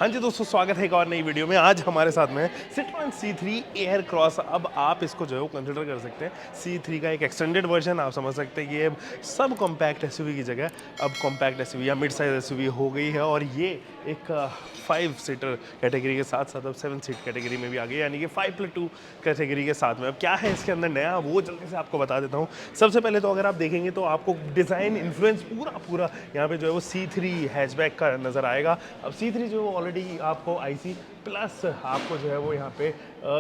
हाँ जी दोस्तों, स्वागत है एक और नई वीडियो में। आज हमारे साथ में है Citroen C3 एयर क्रॉस। अब आप इसको जो है वो कंसिडर कर सकते हैं C3 का एक एक्सटेंडेड वर्जन। आप समझ सकते हैं कि ये सब कॉम्पैक्ट एसयूवी की जगह अब कॉम्पैक्ट एसयूवी या मिड साइज एसयूवी हो गई है, और ये एक 5 सीटर कैटेगरी के साथ साथ अब 7 सीट कैटेगरी में भी आ गई, यानी कि 5+2 कैटेगरी के साथ में। अब क्या है इसके अंदर नया, वो जल्दी से आपको बता देता हूँ। सबसे पहले तो अगर आप देखेंगे तो आपको डिज़ाइन इन्फ्लुएंस पूरा यहाँ पे जो है वो C3 हैचबैक का नज़र आएगा। अब C3 जो है ऑलरेडी आपको IC प्लस आपको जो है वो यहाँ पे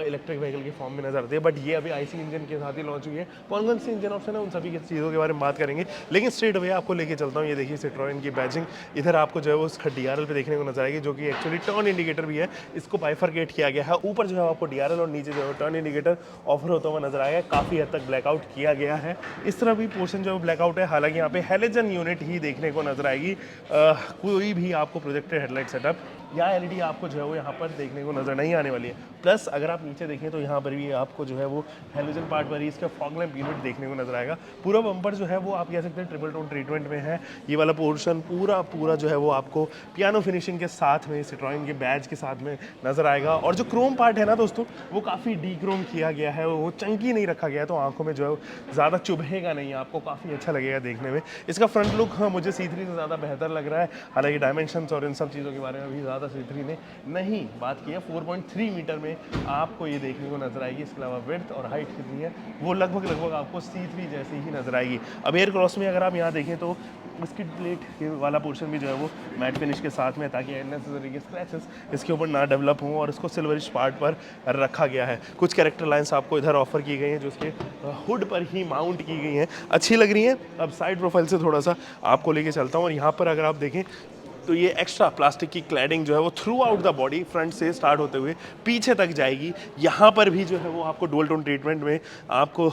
इलेक्ट्रिक व्हीकल के फॉर्म में नजर आती है, बट ये अभी IC इंजन के साथ ही लॉन्च हुई है। कौन से इंजन ऑप्शन है उन सभी की चीज़ों के बारे में बात करेंगे, लेकिन स्ट्रेट अवे आपको लेके चलता हूँ। ये देखिए Citroen की बैजिंग इधर आपको जो है वो DRL पे देखने को नजर आएगी, जो कि एक्चुअली टर्न इंडिकेटर भी है। इसको बाइफरकेट किया गया है, ऊपर जो है आपको DRL और नीचे जो है टर्न इंडिकेटर ऑफर होता हुआ नजर आएगा। काफ़ी हद तक ब्लैकआउट किया गया है, इस तरह भी पोर्शन जो है ब्लैकआउट है। हालांकि यहाँ पे हेलोजन यूनिट ही देखने को नजर आएगी, कोई भी आपको प्रोजेक्टेड हेडलाइट सेटअप या LED आपको जो है वो यहाँ पर देखने को नज़र नहीं आने वाली है। प्लस अगर आप नीचे देखें तो यहाँ पर भी आपको जो है वो हेलोजन पार्ट पर ही इसका फॉग लैंप यूनिट देखने को नजर आएगा। पूरा बम्पर जो है वो आप कह सकते हैं ट्रिपल टोन ट्रीटमेंट में है। ये वाला पोर्शन पूरा जो है वो आपको पियानो फिनिशिंग के साथ में Citroen के बैज के साथ में नजर आएगा। और जो क्रोम पार्ट है ना दोस्तों, वो काफ़ी डी क्रोम किया गया है, वो चंकी नहीं रखा गया है, तो आंखों में जो है ज़्यादा चुभेगा नहीं, आपको काफ़ी अच्छा लगेगा देखने में। इसका फ्रंट लुक मुझे C3 से ज़्यादा बेहतर लग रहा है। हालांकि डायमेंशंस और इन सब चीज़ों के बारे में भी ज़्यादा C3 ने नहीं बात की है। 4.3 मीटर में आपको ये देखने को नजर आएगी। इसके अलावा विड्थ और हाइट कितनी है वो लगभग आपको C3 जैसी ही नजर आएगी। अब एयर क्रॉस में अगर आप यहाँ देखें तो स्किड प्लेट के वाला पोर्शन भी जो है वो मैट फिनिश के साथ में, ताकि अननेसेसरी के स्क्रैचेस इसके ऊपर ना डेवलप हों, और इसको सिल्वरिश पार्ट पर रखा गया है। कुछ कैरेक्टर लाइंस आपको इधर ऑफर की गई हैं जो उसके हुड पर ही माउंट की गई हैं, अच्छी लग रही हैं। अब साइड प्रोफाइल से थोड़ा सा आपको लेके चलता हूँ, और यहाँ पर अगर आप देखें तो ये एक्स्ट्रा प्लास्टिक की क्लैडिंग जो है वो through out the body front से स्टार्ट होते हुए पीछे तक जाएगी। यहाँ पर भी जो है वो आपको डुअल टोन ट्रीटमेंट में आपको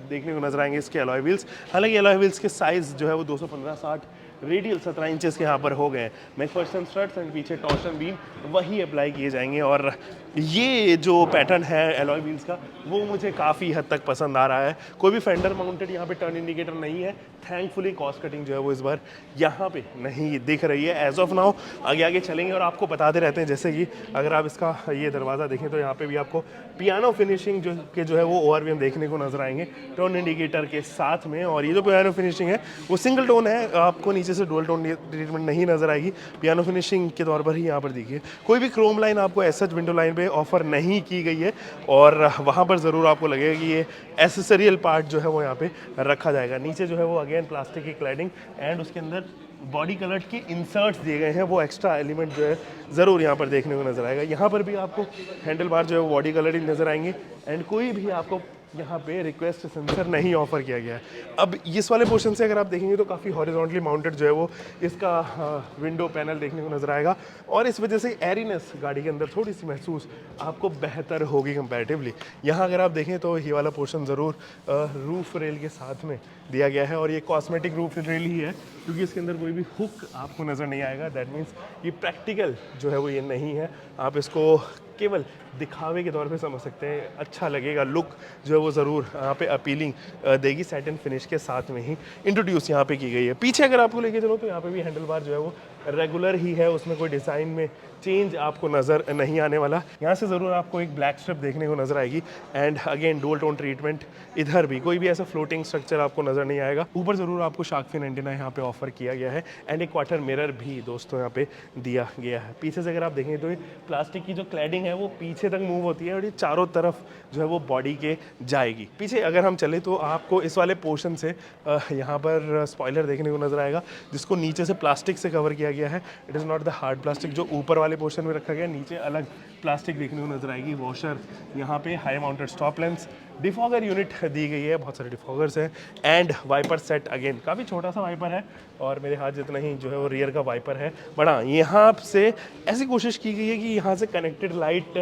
देखने को नजर आएंगे इसके अलॉय व्हील्स। हालांकि अलॉय व्हील्स के साइज़ जो है वो 215/60 रेडियल 17 इंचेस के यहाँ पर हो गए हैं। मैकफर्सन स्ट्रट्स एंड पीछे टॉर्शन बीम वही अप्लाई किए जाएंगे, और ये जो पैटर्न है एलॉय व्हील्स का वो मुझे काफ़ी हद तक पसंद आ रहा है। कोई भी फेंडर माउंटेड यहाँ पे टर्न इंडिकेटर नहीं है, थैंकफुली कॉस्ट कटिंग जो है वो इस बार यहाँ पे नहीं दिख रही है एज ऑफ नाउ। आगे चलेंगे और आपको बताते रहते हैं, जैसे कि अगर आप इसका ये दरवाज़ा देखें तो यहाँ पे भी आपको पियानो फिनिशिंग जो है वो ORVM देखने को नजर आएंगे टर्न इंडिकेटर के साथ में। और ये जो पियानो फिनिशिंग है वो सिंगल टोन है, आपको नीचे से डुअल टोन ट्रीटमेंट नहीं नजर आएगी, पियानो फिनिशिंग के तौर पर ही यहाँ पर देखिए। कोई भी क्रोम लाइन आपको एज सच विंडो लाइन पे ऑफर नहीं की गई है, और वहाँ पर ज़रूर आपको लगेगा कि ये एसेसरियल पार्ट जो है वो यहाँ पे रखा जाएगा। नीचे जो है वो अगेन प्लास्टिक की क्लैडिंग एंड उसके अंदर बॉडी कलर के इंसर्ट्स दिए गए हैं, वो एक्स्ट्रा एलिमेंट जो है ज़रूर यहाँ पर देखने को नजर आएगा। यहाँ पर भी आपको हैंडल बार जो है वो बॉडी कलर ही नजर आएंगे, एंड कोई भी आपको यहाँ पे रिक्वेस्ट सेंसर नहीं ऑफर किया गया है। अब इस वाले पोर्शन से अगर आप देखेंगे तो काफ़ी हॉरिजॉन्टली माउंटेड जो है वो इसका विंडो पैनल देखने को नजर आएगा, और इस वजह से एरीनेस गाड़ी के अंदर थोड़ी सी महसूस आपको बेहतर होगी कंपैरेटिवली। यहाँ अगर आप देखें तो ये वाला पोर्शन ज़रूर रूफ रेल के साथ में दिया गया है, और ये कॉस्मेटिक रूफ रेल ही है क्योंकि इसके अंदर कोई भी हुक आपको नज़र नहीं आएगा। दैट मीन्स ये प्रैक्टिकल जो है वो ये नहीं है, आप इसको केवल दिखावे के तौर पे समझ सकते हैं। अच्छा लगेगा, लुक जो है वो ज़रूर यहाँ पे अपीलिंग देगी। सैटिन फिनिश के साथ में ही इंट्रोड्यूस यहाँ पे की गई है। पीछे अगर आपको लेके चलो तो यहाँ पे भी हैंडल बार जो है वो रेगुलर ही है, उसमें कोई डिज़ाइन में चेंज आपको नज़र नहीं आने वाला। यहाँ से ज़रूर आपको एक ब्लैक स्ट्रिप देखने को नज़र आएगी, and again dual tone treatment. इधर भी कोई भी ऐसा फ्लोटिंग स्ट्रक्चर आपको नज़र नहीं आएगा। ऊपर ज़रूर आपको शार्क फिन एंटीना यहाँ पे ऑफर किया गया है, एंड एक क्वार्टर मिरर भी दोस्तों यहाँ पे दिया गया है। पीछे से अगर आप देखें तो ये प्लास्टिक की जो क्लैडिंग है वो पीछे तक मूव होती है, और ये चारों तरफ जो है वो बॉडी के जाएगी। पीछे अगर हम चले तो आपको इस वाले पोर्शन से यहाँ पर स्पॉइलर देखने को नजर आएगा, जिसको नीचे से प्लास्टिक से कवर किया गया है। It is not the hard plastic जो ऊपर वाले पोर्शन में रखा गया, नीचे अलग प्लास्टिक देखने को नजर आएगी। वॉशर यहाँ पे, high mounted stop lens, defogger unit दी गई है, बहुत सारे डिफॉगर्स हैं, एंड वाइपर सेट अगेन काफ़ी छोटा सा वाइपर है, और मेरे हाथ जितना ही जो है वो रियर का वाइपर है। बट हाँ, यहाँ से ऐसी कोशिश की गई है कि यहाँ से कनेक्टेड लाइट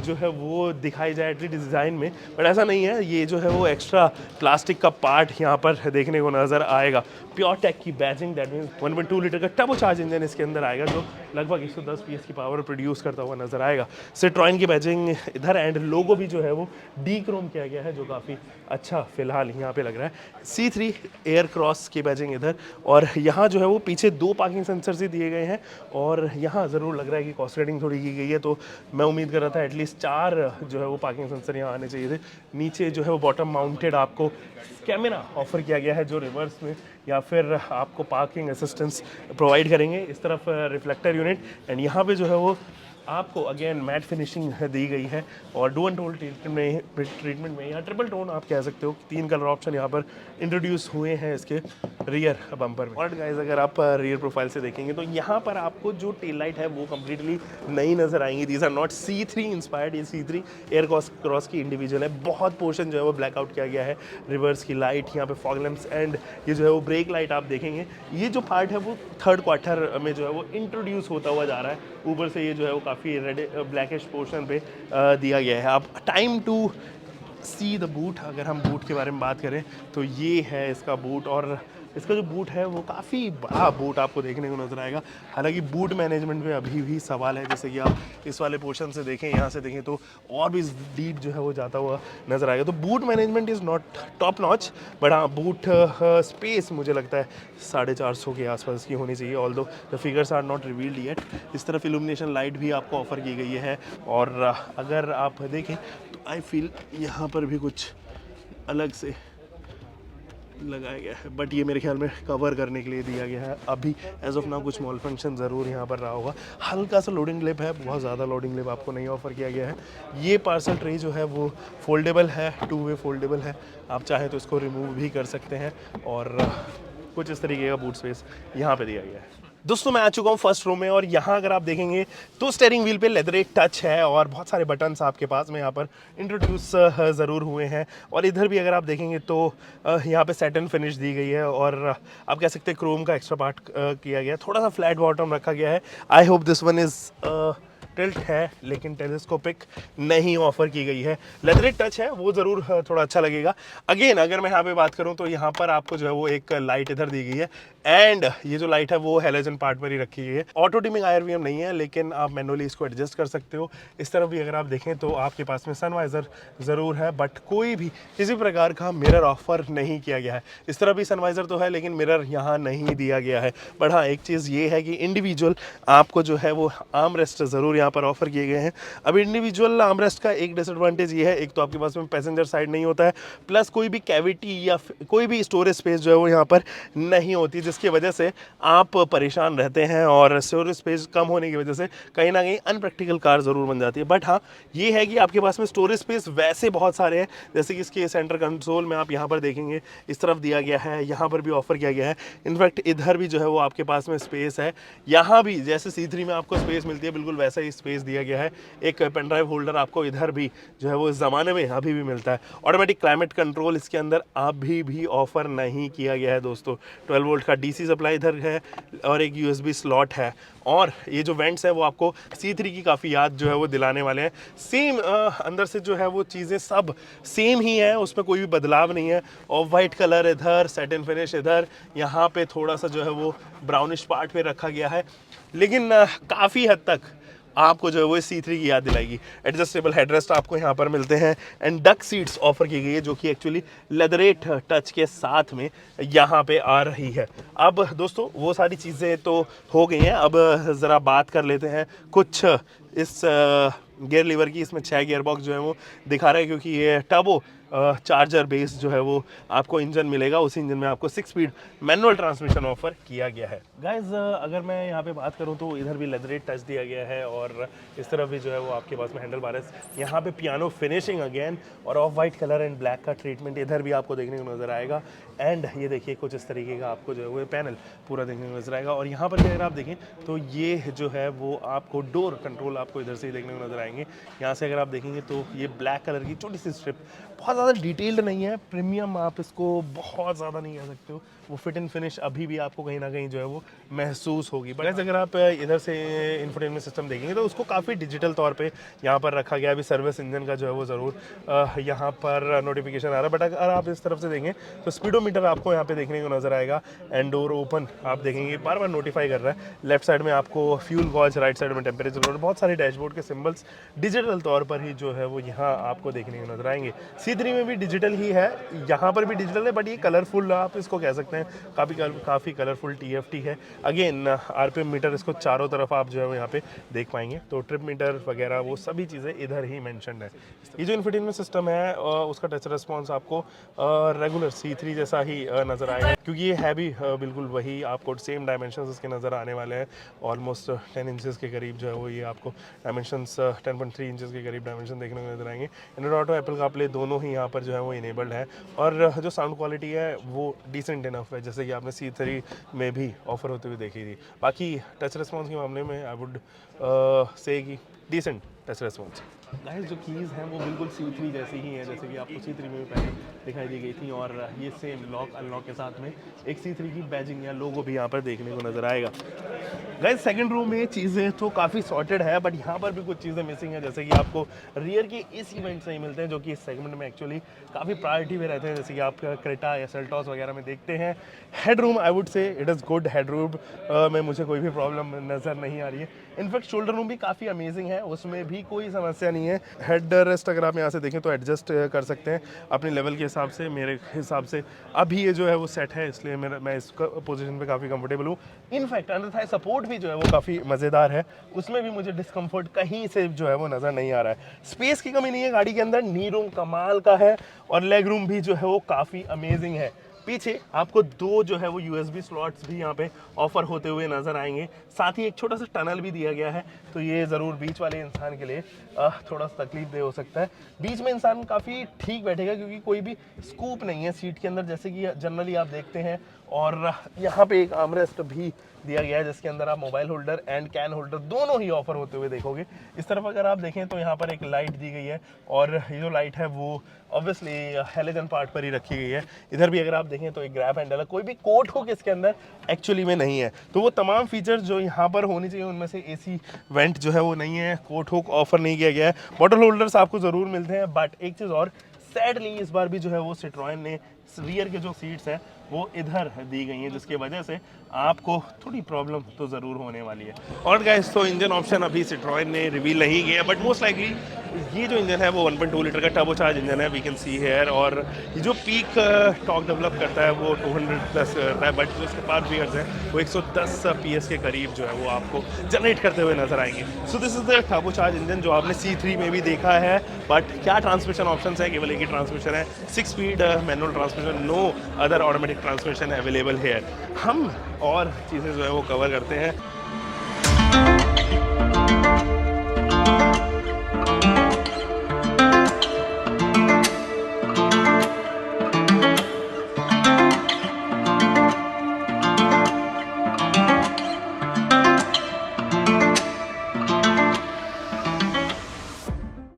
जो है वो दिखाई जाए एटलीस्ट डिज़ाइन में, बट ऐसा नहीं है। ये जो है वो एक्स्ट्रा प्लास्टिक का पार्ट यहाँ पर देखने को नज़र आएगा। प्योर टेक की बैजिंग, दैट मीन्स 1.2 लीटर का टर्बो चार्ज इंजन इसके अंदर आएगा, जो लगभग 110 PS की पावर प्रोड्यूस करता हुआ नजर आएगा। Citroen की बैजिंग इधर, एंड लोगो भी जो है वो डी क्रोम किया गया गया है जो काफ़ी अच्छा फिलहाल यहाँ पे लग रहा है। C3 एयर क्रॉस की बैजिंग इधर, और यहाँ जो है वो पीछे 2 पार्किंग सेंसर्स ही दिए गए हैं, और यहाँ ज़रूर लग रहा है कि कॉस्ट रेटिंग थोड़ी की गई है, तो मैं उम्मीद कर रहा था एटलीस्ट 4 जो है वो पार्किंग सेंसर यहाँ आने चाहिए थे। नीचे जो है वो बॉटम माउंटेड आपको कैमरा ऑफर किया गया है जो रिवर्स में या फिर आपको पार्किंग असिस्टेंस प्रोवाइड करेंगे। इस तरफ रिफ्लेक्टर यूनिट, एंड यहाँ पे जो है वो आपको अगेन मैट फिनिशिंग दी गई है, और डू एंड टोन ट्रीटमेंट में या ट्रिपल टोन आप कह सकते हो, 3 कलर ऑप्शन यहाँ पर इंट्रोड्यूस हुए हैं इसके रियर बम्पर में। और गाइस अगर आप रियर प्रोफाइल से देखेंगे तो यहाँ पर आपको जो टेल लाइट है वो कम्प्लीटली नई नज़र आएंगी। These are not C3 inspired, ये C3 एयर क्रॉस की इंडिविजुअल है। बहुत पोर्शन जो है वो ब्लैकआउट किया गया है, रिवर्स की लाइट, यहाँ पे फॉग लैंप्स, एंड ये जो है वो ब्रेक लाइट आप देखेंगे। ये जो पार्ट है वो 3rd क्वार्टर में जो है वो इंट्रोड्यूस होता हुआ जा रहा है। ऊपर से ये जो है वो काफ़ी रेड ब्लैकिश पोर्शन पे दिया गया है। अब time to see the boot, अगर हम बूट के बारे में बात करें तो ये है इसका बूट, और इसका जो बूट है वो काफ़ी बड़ा बूट आपको देखने को नज़र आएगा। हालांकि बूट मैनेजमेंट में अभी भी सवाल है, जैसे कि आप इस वाले पोर्शन से देखें, यहाँ से देखें तो और भी डीप जो है वो जाता हुआ नज़र आएगा। तो boot management is not top notch, but हाँ बूट स्पेस मुझे लगता है 450 के आसपास की होनी चाहिए, although the figures are not revealed yet. इस तरफ इल्यूमिनेशन लाइट भी आपको ऑफर की गई है, और अगर आप देखें तो आई फील यहाँ पर भी कुछ अलग से लगाया गया है, बट ये मेरे ख्याल में कवर करने के लिए दिया गया है। अभी एज ऑफ नाउ कुछ मॉल फंक्शन ज़रूर यहाँ पर रहा होगा। हल्का सा लोडिंग लिप है, बहुत ज़्यादा लोडिंग लिप आपको नहीं ऑफर किया गया है। ये पार्सल ट्रे जो है वो फोल्डेबल है, 2 वे फोल्डेबल है, आप चाहे तो इसको रिमूव भी कर सकते हैं, और कुछ इस तरीके का बूट स्पेस यहाँ पे दिया गया है। दोस्तों मैं आ चुका हूँ फर्स्ट रो में, और यहाँ अगर आप देखेंगे तो स्टीयरिंग व्हील पे लेदरेट टच है, और बहुत सारे बटन्स आपके पास में यहाँ पर इंट्रोड्यूस ज़रूर हुए हैं। और इधर भी अगर आप देखेंगे तो यहाँ पे सैटिन फिनिश दी गई है, और आप कह सकते हैं क्रोम का एक्स्ट्रा पार्ट किया गया है। थोड़ा सा फ्लैट बॉटम रखा गया है। I hope this one is tilt है, लेकिन टेलीस्कोपिक नहीं ऑफर की गई है। लेदरेट टच है वो ज़रूर थोड़ा अच्छा लगेगा। अगेन अगर मैं यहाँ पे बात करूँ तो यहाँ पर आपको जो है वो एक लाइट इधर दी गई है, एंड ये जो लाइट है वो हेलोजन पार्ट पर ही रखी गई है। ऑटो डिमिंग IRVM नहीं है, लेकिन आप मैनुअली इसको एडजस्ट कर सकते हो। इस तरफ भी अगर आप देखें तो आपके पास में सनवाइज़र ज़रूर है, बट कोई भी किसी प्रकार का मिरर ऑफर नहीं किया गया है। इस तरफ भी सनवाइज़र तो है, लेकिन मिरर यहाँ नहीं दिया गया है। बट हाँ एक चीज़ ये है कि इंडिविजुअल आपको जो है वो आर्म रेस्ट ज़रूर यहाँ पर ऑफर किए गए हैं। अब इंडिविजुअल आर्म रेस्ट का एक डिसएडवांटेज ये है, एक तो आपके पास में पैसेंजर साइड नहीं होता है, प्लस कोई भी कैविटी या कोई भी स्टोरेज स्पेस जो है वो यहाँ पर नहीं होती, जिसकी वजह से आप परेशान रहते हैं, और स्टोरेज स्पेस कम होने की वजह से कहीं ना कहीं अनप्रैक्टिकल कार ज़रूर बन जाती है। बट हाँ ये है कि आपके पास में स्टोरेज स्पेस वैसे बहुत सारे हैं, जैसे कि इसके सेंटर कंसोल में आप यहाँ पर देखेंगे इस तरफ दिया गया है, यहाँ पर भी ऑफर किया गया है। इनफैक्ट इधर भी जो है वो आपके पास में स्पेस है। यहाँ भी जैसे C3 में आपको स्पेस मिलती है, बिल्कुल वैसा ही स्पेस दिया गया है। एक पेन ड्राइव होल्डर आपको इधर भी जो है वो इस ज़माने में अभी भी मिलता है। ऑटोमेटिक क्लाइमेट कंट्रोल इसके अंदर अभी भी ऑफर नहीं किया गया है दोस्तों। 12 वोल्ट का DC सप्लाई इधर है, और एक USB स्लॉट है, और ये जो वेंट्स हैं वो आपको C3 की काफ़ी याद जो है वो दिलाने वाले हैं। सेम अंदर से जो है वो चीज़ें सब सेम ही हैं, उसमें कोई भी बदलाव नहीं है। ऑफ वाइट कलर इधर, सैटिन फिनिश इधर, यहाँ पे थोड़ा सा जो है वो ब्राउनिश पार्ट पे रखा गया है, लेकिन काफ़ी हद तक आपको जो है वो C3 की याद दिलाएगी। एडजस्टेबल हेडरेस्ट आपको यहाँ पर मिलते हैं, एंड डक सीट्स ऑफर की गई है, जो कि एक्चुअली लेदरेट टच के साथ में यहाँ पे आ रही है। अब दोस्तों वो सारी चीज़ें तो हो गई हैं, अब ज़रा बात कर लेते हैं कुछ इस गियर लीवर की। इसमें 6 गियर बॉक्स जो है वो दिखा रहा है, क्योंकि ये टर्बो चार्जर बेस जो है वो आपको इंजन मिलेगा। उसी इंजन में आपको 6 स्पीड मैनुअल ट्रांसमिशन ऑफर किया गया है। गाइज अगर मैं यहाँ पे बात करूँ तो इधर भी लेदरेट टच दिया गया है, और इस तरफ भी जो है वो आपके पास में हैंडल बार है। यहाँ पे पियानो फिनिशिंग अगेन, और of white colour and black का ट्रीटमेंट इधर भी आपको देखने को नजर आएगा। एंड ये देखिए कुछ इस तरीके का आपको जो है वो पैनल पूरा देखने को नजर आएगा। और यहाँ पर भी अगर आप देखें तो ये जो है वो आपको डोर कंट्रोल आपको इधर से ही देखने को नजर आएंगे। यहाँ से अगर आप देखेंगे तो ये ब्लैक कलर की छोटी सी स्ट्रिप, बहुत ज़्यादा डिटेल्ड नहीं है, प्रीमियम आप इसको बहुत ज़्यादा नहीं कह सकते हो। वो फिट एंड फिनिश अभी भी आपको कहीं ना कहीं जो है वो महसूस होगी। बट अगर आप इधर से इंफोटेनमेंट सिस्टम देखेंगे तो उसको काफ़ी डिजिटल तौर पे यहाँ पर रखा गया। अभी सर्विस इंजन का जो है वो ज़रूर यहाँ पर नोटिफिकेशन आ रहा है, बट अगर आप इस तरफ से देखें तो स्पीडोमीटर आपको यहाँ पे देखने को नजर आएगा, एंड डोर ओपन आप देखेंगे बार बार नोटिफाई कर रहा है। लेफ्ट साइड में आपको फ्यूल गॉज, राइट साइड में टेम्परेचर, और बहुत सारे डैशबोर्ड के सिंबल्स डिजिटल तौर पर ही जो है वो यहाँ आपको देखने को नजर आएंगे। C3 C3 में भी डिजिटल ही है, यहाँ पर भी डिजिटल है, बट ये कलरफुल आप इसको कह सकते हैं, काफ़ी कलरफुल TFT है। अगेन RPM मीटर इसको चारों तरफ आप जो है यहाँ पे देख पाएंगे, तो ट्रिप मीटर वगैरह वो सभी चीज़ें इधर ही मेंशन्ड है। ये जो इंफोटेनमेंट सिस्टम है उसका टच रिस्पॉन्स आपको रेगुलर C3 जैसा ही नज़र आएगा, क्योंकि ये है भी बिल्कुल वही, आपको सेम डायमेंशंस इसके नज़र आने वाले हैं। ऑलमोस्ट 10 इंचेस के करीब जो है वो ये आपको डायमेंशंस 10.3 इंचेस के करीब डायमेंशन देखने को नजर आएंगे। एंड्रॉइड ऑटो, एप्पल कारप्ले दोनों ही यहाँ पर जो है वो इनेबल्ड है, और जो साउंड क्वालिटी है वो डिसेंट इनफ है, जैसे कि आपने C3 में भी ऑफर होते हुए देखी थी। बाकी टच रिस्पॉन्स के मामले में आई वुड से कि डिसेंट टच रिस्पॉन्स। गाइस जो कीज़ हैं वो बिल्कुल C3 जैसी ही हैं, जैसे कि आपको C3 में भी पहले दिखाई दी गई थी, और ये सेम लॉक अनलॉक के साथ में एक C3 की बैजिंग या लोगो भी यहाँ पर देखने को नज़र आएगा। गाइस सेकंड रो में चीज़ें तो काफ़ी सॉर्टेड है, बट यहाँ पर भी कुछ चीज़ें मिसिंग है, जैसे कि आपको रियर के इस इवेंट्स नहीं मिलते हैं, जो कि इस सेगमेंट में एक्चुअली काफ़ी प्रायोरिटी में रहते हैं, जैसे कि आप क्रेटा या सेल्टॉस वगैरह में देखते हैं। Head room I would say it is good, head room में मुझे कोई भी प्रॉब्लम नज़र नहीं आ रही है। इनफैक्ट शोल्डर रूम भी काफ़ी अमेजिंग है, उसमें भी कोई समस्या नहीं है। हेड रेस्ट अगर आप यहाँ से देखें तो एडजस्ट कर सकते हैं अपने लेवल के हिसाब से। मेरे हिसाब से अभी ये जो है वो सेट है, इसलिए मैं इस पोजीशन पे काफ़ी कंफर्टेबल हूँ। इनफैक्ट अंडर थाई सपोर्ट भी जो है वो काफ़ी मज़ेदार है, उसमें भी मुझे डिस्कम्फर्ट कहीं से जो है वो नज़र नहीं आ रहा है। स्पेस की कमी नहीं है गाड़ी के अंदर, नी रूम कमाल का है, और लेग रूम भी जो है वो काफ़ी अमेजिंग है। पीछे आपको दो जो है वो USB स्लॉट्स भी यहाँ पे ऑफर होते हुए नजर आएंगे, साथ ही एक छोटा सा टनल भी दिया गया है, तो ये ज़रूर बीच वाले इंसान के लिए थोड़ा सा तकलीफ दे हो सकता है। बीच में इंसान काफ़ी ठीक बैठेगा, क्योंकि कोई भी स्कूप नहीं है सीट के अंदर, जैसे कि जनरली आप देखते हैं। और यहाँ पे एक आर्मरेस्ट भी दिया गया है, जिसके अंदर आप mobile holder and can holder दोनों ही ऑफर होते हुए देखोगे। इस तरफ अगर आप देखें तो यहाँ पर एक लाइट दी गई है, और ये जो लाइट है वो ऑब्वियसली हेलोजन पार्ट पर ही रखी गई है। इधर भी अगर आप देखें तो एक ग्रैब हैंडल है, कोई भी कोट हुक इसके अंदर एक्चुअली में नहीं है। तो वो तमाम फीचर्स जो यहाँ पर होनी चाहिए उनमें से AC वेंट जो है वो नहीं है, कोट हुक ऑफर नहीं किया गया है। बॉटल होल्डर्स आपको ज़रूर मिलते हैं, बट एक चीज़ और, सैडली इस बार भी जो है वो सिट्रोएन ने रियर के जो सीट्स हैं वो इधर दी गई हैं, जिसकी वजह से आपको थोड़ी प्रॉब्लम तो ज़रूर होने वाली है। और गाइस तो इंजन ऑप्शन अभी सिट्रोएन ने रिवील नहीं किया, बट मोस्ट लाइकली ये जो इंजन है वो 1.2 लीटर का टर्बोचार्ज इंजन है, वी कैन सी हेयर। और ये जो पीक टॉर्क डेवलप करता है वो 200 प्लस करता है, बट जो इसके पास फिगर्स हैं वो 110 PS के करीब जो है वो आपको जनरेट करते हुए नजर आएंगे। So this is the turbocharge engine जो आपने C3 में भी देखा है। बट क्या ट्रांसमिशन ऑप्शन है, केवल एक ही ट्रांसमिशन है, 6 speed manual transmission, no other automatic transmission available है। हम और चीज़ें जो है वो कवर करते हैं।